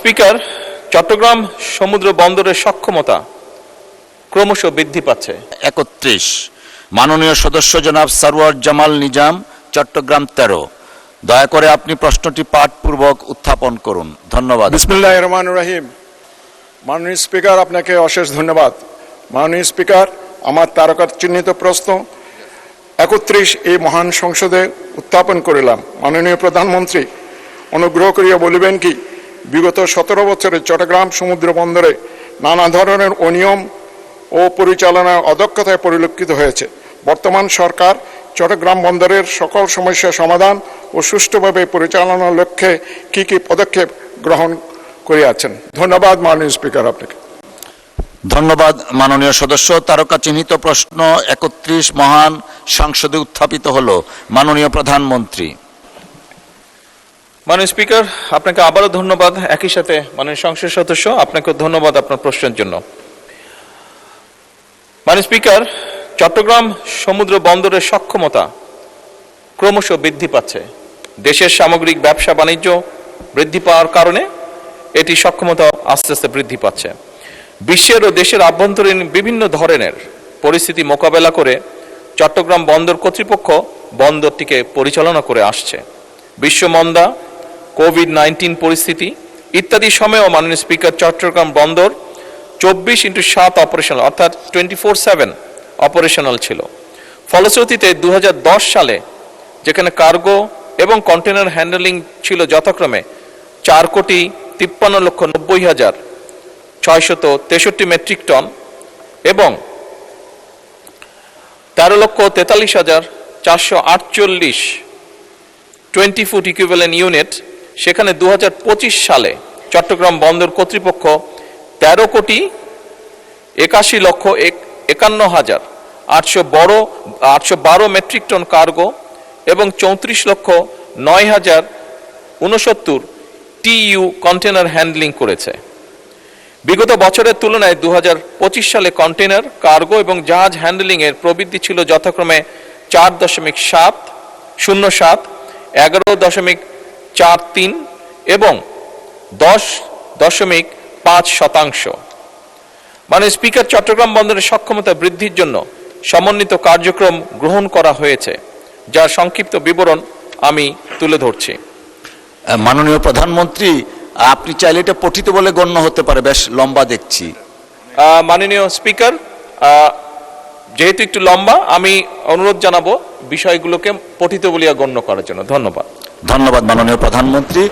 মাননীয় স্পিকার, চট্টগ্রাম সমুদ্র বন্দরের সক্ষমতা ক্রমশ বৃদ্ধি পাচ্ছে। 31 মাননীয় সদস্য জনাব সরওয়ার জামাল নিজাম, চট্টগ্রাম 13। দয়া করে আপনি প্রশ্নটি পাঠপূর্বক উত্থাপন করুন। ধন্যবাদ। বিসমিল্লাহির রহমানির রহিম। মাননীয় স্পিকার, আপনাকে অশেষ ধন্যবাদ। মাননীয় স্পিকার, আমার তারকা চিহ্নিত প্রশ্ন 31 এই মহান সংসদে উত্থাপন করিলাম। মাননীয় প্রধানমন্ত্রী, অনুগ্রহ করিয়া বলিবেন কি, বিগত 17 বছরে চট্টগ্রাম সমুদ্র বন্দরে নানা ধরনের অনিয়ম ও পরিচালনার অদক্ষতায় পরিলক্ষিত হয়েছে। বর্তমান সরকার চট্টগ্রাম বন্দরের সকল সমস্যা সমাধান ও সুষ্ঠুভাবে পরিচালনার লক্ষ্যে কি কি পদক্ষেপ গ্রহণ করিয়াছেন? ধন্যবাদ মাননীয় স্পিকার আপনাকে। ধন্যবাদ মাননীয় সদস্য। তারকা চিহ্নিত প্রশ্ন 31 মহান সংসদে উত্থাপিত হলো। মাননীয় প্রধানমন্ত্রী। মাননীয় স্পিকার, আপনাকে আবারও ধন্যবাদ। একই সাথে মাননীয় সংসদ সদস্য, আপনাকে ধন্যবাদ আপনার প্রশ্নের জন্য। মাননীয় স্পিকার, চট্টগ্রাম সমুদ্র বন্দরের সক্ষমতা ক্রমশ বৃদ্ধি পাচ্ছে। দেশের সামগ্রিক ব্যবসা বাণিজ্য বৃদ্ধি পাওয়ার কারণে এটি সক্ষমতা আস্তে আস্তে বৃদ্ধি পাচ্ছে। বিশ্বের ও দেশের আভ্যন্তরীণ বিভিন্ন ধরনের পরিস্থিতি মোকাবেলা করে চট্টগ্রাম বন্দর কর্তৃপক্ষ বন্দরটিকে পরিচালনা করে আসছে। বিশ্বমন্দা, কোভিড-19 পরিস্থিতি ইত্যাদি সময়েও মাননীয় স্পিকার, চট্টগ্রাম বন্দর 24/7 অপারেশনাল, অর্থাৎ 24/7 অপারেশনাল ছিল। ফলশ্রুতিতে 2010 সালে যেখানে কার্গো এবং কন্টেনার হ্যান্ডেলিং ছিল যথাক্রমে 4,53,90,663 মেট্রিক টন এবং 13,43,448 20 ফুট ইকুইভ্যালেন্ট ইউনিট, সেখানে 2025 সালে চট্টগ্রাম বন্দর কর্তৃপক্ষ 13,81,812 মেট্রিক টন কার্গো এবং 34,09,069 TEU কন্টেনার হ্যান্ডলিং করেছে। বিগত বছরের তুলনায় 2025 সালে কন্টেনার, কার্গো এবং জাহাজ হ্যান্ডলিং এর প্রবৃদ্ধি ছিল যথাক্রমে 4.07, 11.43 এবং 10.5%। মাননীয় স্পিকার, চট্টগ্রাম বন্দরের সক্ষমতা বৃদ্ধির জন্য সমন্বিত কার্যক্রম গ্রহণ করা হয়েছে, যার সংক্ষিপ্ত বিবরণ আমি তুলে ধরছি। মাননীয় প্রধানমন্ত্রী, আপনি চাইলে এটা পঠিত বলে গণ্য হতে পারে, বেশ লম্বা দেখছি। মাননীয় স্পিকার, যেহেতু একটু লম্বা, আমি অনুরোধ জানাবো বিষয়গুলোকে পঠিত বলিয়া গণ্য করার জন্য। ধন্যবাদ। ধন্যবাদ মাননীয় প্রধানমন্ত্রী।